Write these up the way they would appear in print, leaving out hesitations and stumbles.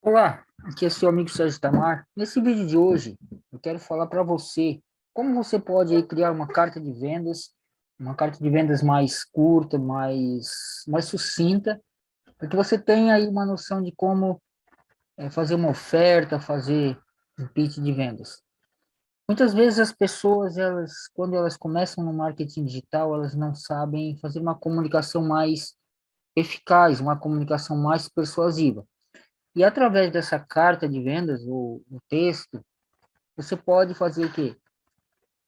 Olá, aqui é seu amigo Sérgio Tamar. Nesse vídeo de hoje, eu quero falar para você como você pode aí criar uma carta de vendas mais curta, mais sucinta, para que você tenha aí uma noção de como fazer uma oferta, fazer um pitch de vendas. Muitas vezes as pessoas, quando elas começam no marketing digital, elas não sabem fazer uma comunicação mais eficaz, uma comunicação mais persuasiva. E através dessa carta de vendas, o texto, você pode fazer o quê?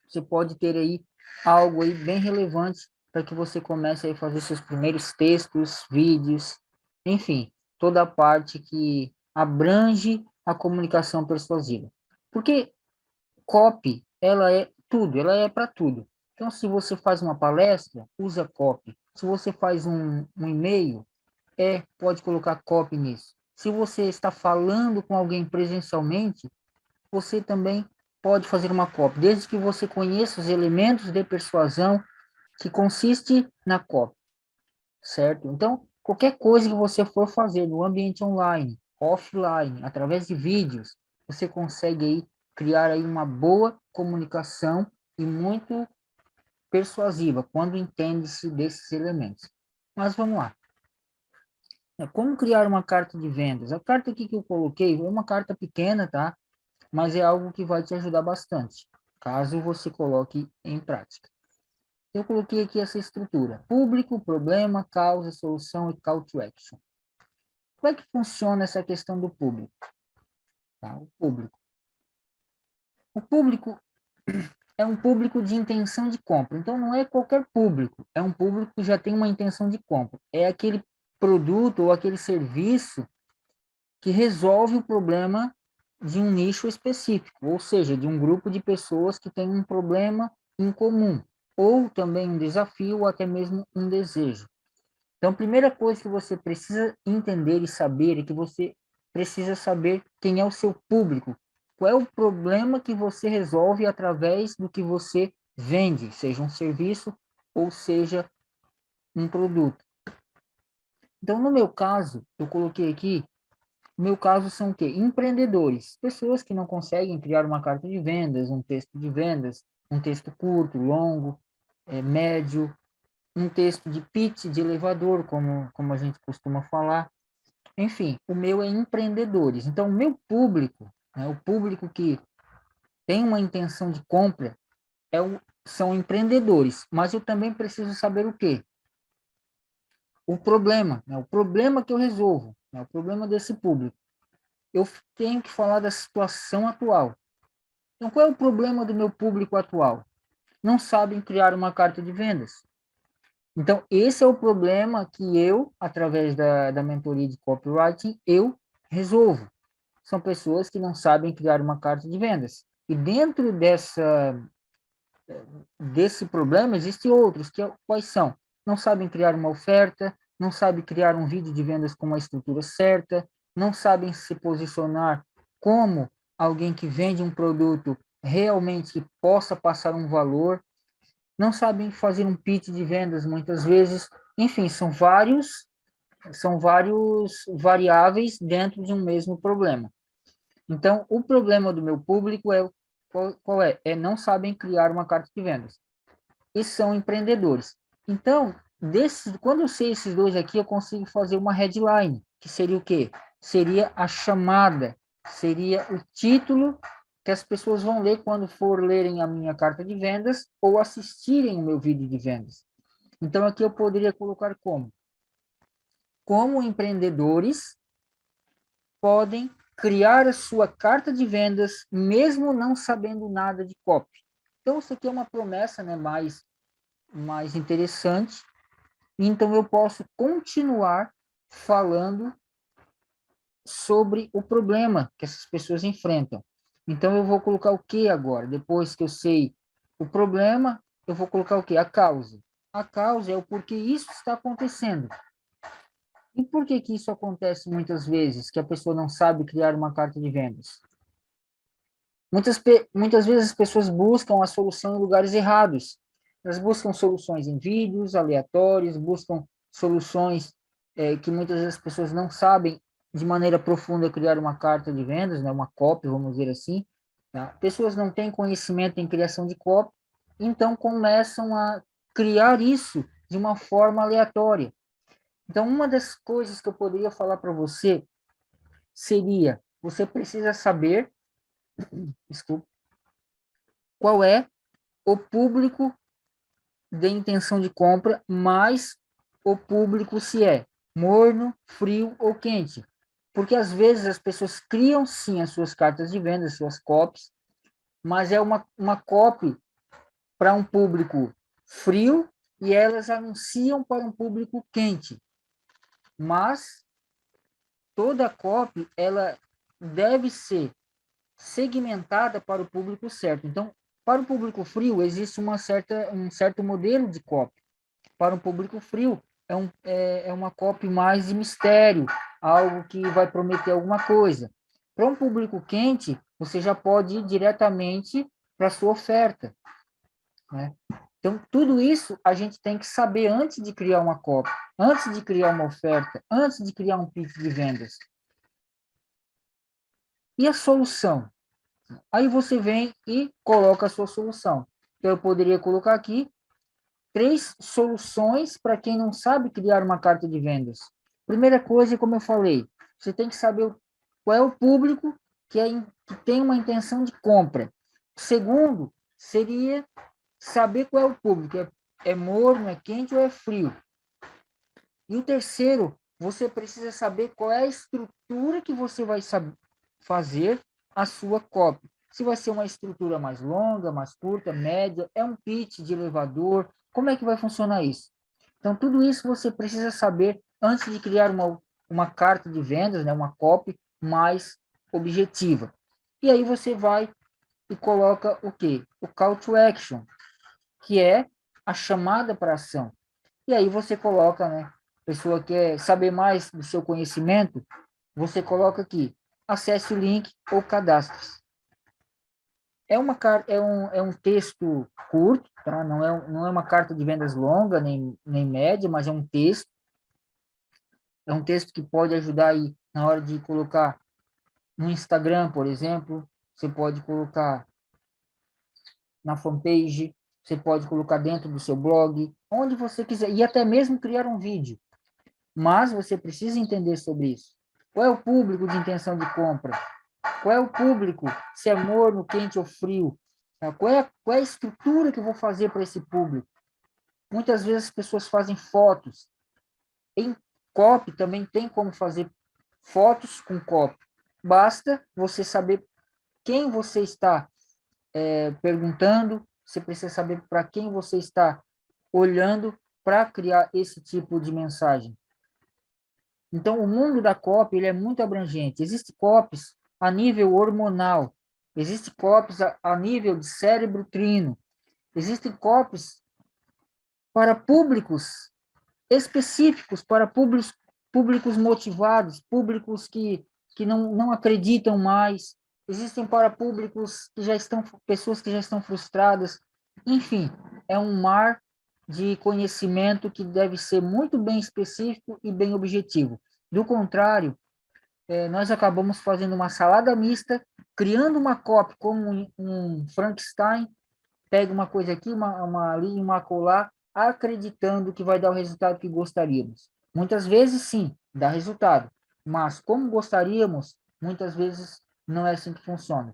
Você pode ter aí algo aí bem relevante para que você comece a fazer seus primeiros textos, vídeos, enfim, toda a parte que abrange a comunicação persuasiva. Porque copy, ela é tudo, ela é para tudo. Então, se você faz uma palestra, usa copy. Se você faz um e-mail, pode colocar copy nisso. Se você está falando com alguém presencialmente, você também pode fazer uma copy, desde que você conheça os elementos de persuasão que consiste na copy, certo? Então, qualquer coisa que você for fazer no ambiente online, offline, através de vídeos, você consegue aí criar aí uma boa comunicação e muito persuasiva quando entende-se desses elementos. Mas vamos lá. Como criar uma carta de vendas? A carta aqui que eu coloquei é uma carta pequena, tá? Mas é algo que vai te ajudar bastante, caso você coloque em prática. Eu coloquei aqui essa estrutura: público, problema, causa, solução e call to action. Como é que funciona essa questão do público? Tá? O público. O público é um público de intenção de compra. Então, não é qualquer público. É um público que já tem uma intenção de compra. É aquele produto ou aquele serviço que resolve o problema de um nicho específico, ou seja, de um grupo de pessoas que tem um problema em comum, ou também um desafio, ou até mesmo um desejo. Então, a primeira coisa que você precisa entender e saber é que você precisa saber quem é o seu público, qual é o problema que você resolve através do que você vende, seja um serviço ou seja um produto. Então, no meu caso, eu coloquei aqui. No meu caso, são o quê? Empreendedores, pessoas que não conseguem criar uma carta de vendas, um texto de vendas, um texto curto, longo, médio, um texto de pitch, de elevador, como a gente costuma falar. Enfim, o meu é empreendedores. Então, o meu público, né, o público que tem uma intenção de compra, são empreendedores. Mas eu também preciso saber o quê? O problema, né, o problema que eu resolvo, né, o problema desse público. Eu tenho que falar da situação atual. Então, qual é o problema do meu público atual? Não sabem criar uma carta de vendas. Então, esse é o problema que eu, através da mentoria de copywriting, eu resolvo. São pessoas que não sabem criar uma carta de vendas. E dentro desse problema, existem outros, quais são? Não sabem criar uma oferta, não sabem criar um vídeo de vendas com uma estrutura certa, não sabem se posicionar como alguém que vende um produto realmente que possa passar um valor, não sabem fazer um pitch de vendas muitas vezes. Enfim, são vários variáveis dentro de um mesmo problema. Então, o problema do meu público qual é? Não sabem criar uma carta de vendas e são empreendedores. Então, quando eu sei esses dois aqui, eu consigo fazer uma headline, que seria o quê? Seria a chamada, seria o título que as pessoas vão ler quando for lerem a minha carta de vendas ou assistirem o meu vídeo de vendas. Então, aqui eu poderia colocar como? Como empreendedores podem criar a sua carta de vendas, mesmo não sabendo nada de copy. Então, isso aqui é uma promessa, né, mais interessante. Então, eu posso continuar falando sobre o problema que essas pessoas enfrentam. Então, eu vou colocar o que agora? Depois que eu sei o problema, eu vou colocar o que? A causa. A causa é o porquê isso está acontecendo. E por que que isso acontece muitas vezes, que a pessoa não sabe criar uma carta de vendas? Muitas vezes as pessoas buscam a solução em lugares errados. Elas buscam soluções em vídeos aleatórios, buscam soluções que muitas vezes as pessoas não sabem de maneira profunda criar uma carta de vendas, né, uma copy, vamos dizer assim. Tá? Pessoas não têm conhecimento em criação de copy, então começam a criar isso de uma forma aleatória. Então, uma das coisas que eu poderia falar para você seria, você precisa saber, desculpa, qual é o público de intenção de compra, mais o público se é morno, frio ou quente. Porque às vezes as pessoas criam sim as suas cartas de venda, as suas copies, mas é uma copy para um público frio e elas anunciam para um público quente. Mas toda copy ela deve ser segmentada para o público certo. Então, para o público frio existe um certo modelo de copy. Para um público frio é uma copy mais de mistério, algo que vai prometer alguma coisa. Para um público quente, você já pode ir diretamente para a sua oferta, né? Então, tudo isso a gente tem que saber antes de criar uma copy, antes de criar uma oferta, antes de criar um pitch de vendas. E a solução? Aí você vem e coloca a sua solução. Então, eu poderia colocar aqui 3 soluções para quem não sabe criar uma carta de vendas. Primeira coisa, como eu falei, você tem que saber qual é o público que tem uma intenção de compra. Segundo, seria saber qual é o público. É morno, é quente ou é frio? E o terceiro, você precisa saber qual é a estrutura que você vai fazer a sua copy. Se vai ser uma estrutura mais longa, mais curta, média, é um pitch de elevador, como é que vai funcionar isso? Então, tudo isso você precisa saber antes de criar uma carta de vendas, né, uma copy mais objetiva. E aí você vai e coloca o quê? O call to action, que é a chamada para ação. E aí você coloca, né, a pessoa quer saber mais do seu conhecimento, você coloca aqui, acesse o link ou cadastre-se. É um texto curto, tá? Não é uma carta de vendas longa, nem média, mas é um texto. É um texto que pode ajudar aí na hora de colocar no Instagram, por exemplo. Você pode colocar na fanpage, você pode colocar dentro do seu blog, onde você quiser, e até mesmo criar um vídeo. Mas você precisa entender sobre isso. Qual é o público de intenção de compra? Qual é o público? Se é morno, quente ou frio? Qual é a estrutura que eu vou fazer para esse público? Muitas vezes as pessoas fazem fotos. Em copy também tem como fazer fotos com copy. Basta você saber quem você está perguntando, você precisa saber para quem você está olhando para criar esse tipo de mensagem. Então, o mundo da copy ele é muito abrangente. Existem copies a nível hormonal, existem copies a nível de cérebro trino, existem copies para públicos específicos, para públicos motivados, públicos que não acreditam mais, existem para públicos que já estão, pessoas que já estão frustradas. Enfim, é um mar de conhecimento que deve ser muito bem específico e bem objetivo. Do contrário, nós acabamos fazendo uma salada mista, criando uma copy como um Frankenstein, pega uma coisa aqui, uma ali, uma acolá, acreditando que vai dar o resultado que gostaríamos. Muitas vezes, sim, dá resultado, mas como gostaríamos, muitas vezes não é assim que funciona.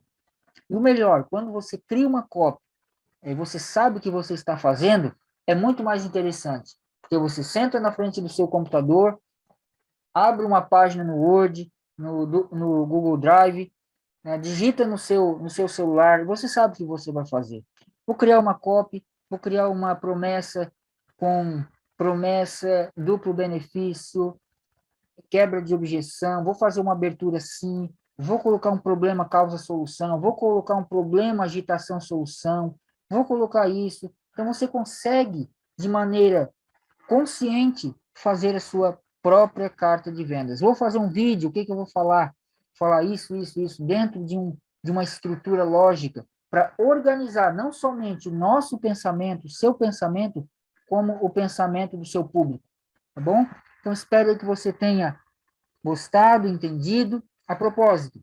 E o melhor, quando você cria uma copy, você sabe o que você está fazendo, é muito mais interessante, porque você senta na frente do seu computador, abre uma página no Word, no Google Drive, né, digita no seu celular, você sabe o que você vai fazer. Vou criar uma copy, vou criar uma promessa com promessa, duplo benefício, quebra de objeção, vou fazer uma abertura sim, vou colocar um problema causa-solução, vou colocar um problema agitação-solução, vou colocar isso. Então, você consegue, de maneira consciente, fazer a sua própria carta de vendas. Vou fazer um vídeo, o que eu vou falar? Falar isso, dentro de uma estrutura lógica, para organizar não somente o nosso pensamento, o seu pensamento, como o pensamento do seu público, tá bom? Então, espero que você tenha gostado, entendido. A propósito,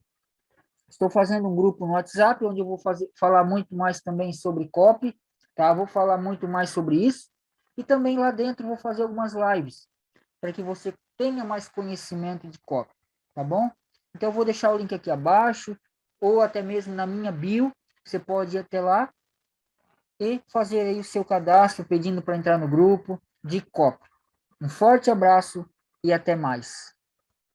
estou fazendo um grupo no WhatsApp, onde eu vou falar muito mais também sobre copy, tá? Vou falar muito mais sobre isso. E também lá dentro vou fazer algumas lives, para que você tenha mais conhecimento de copy, tá bom? Então, eu vou deixar o link aqui abaixo, ou até mesmo na minha bio, você pode ir até lá e fazer aí o seu cadastro, pedindo para entrar no grupo de copy. Um forte abraço e até mais.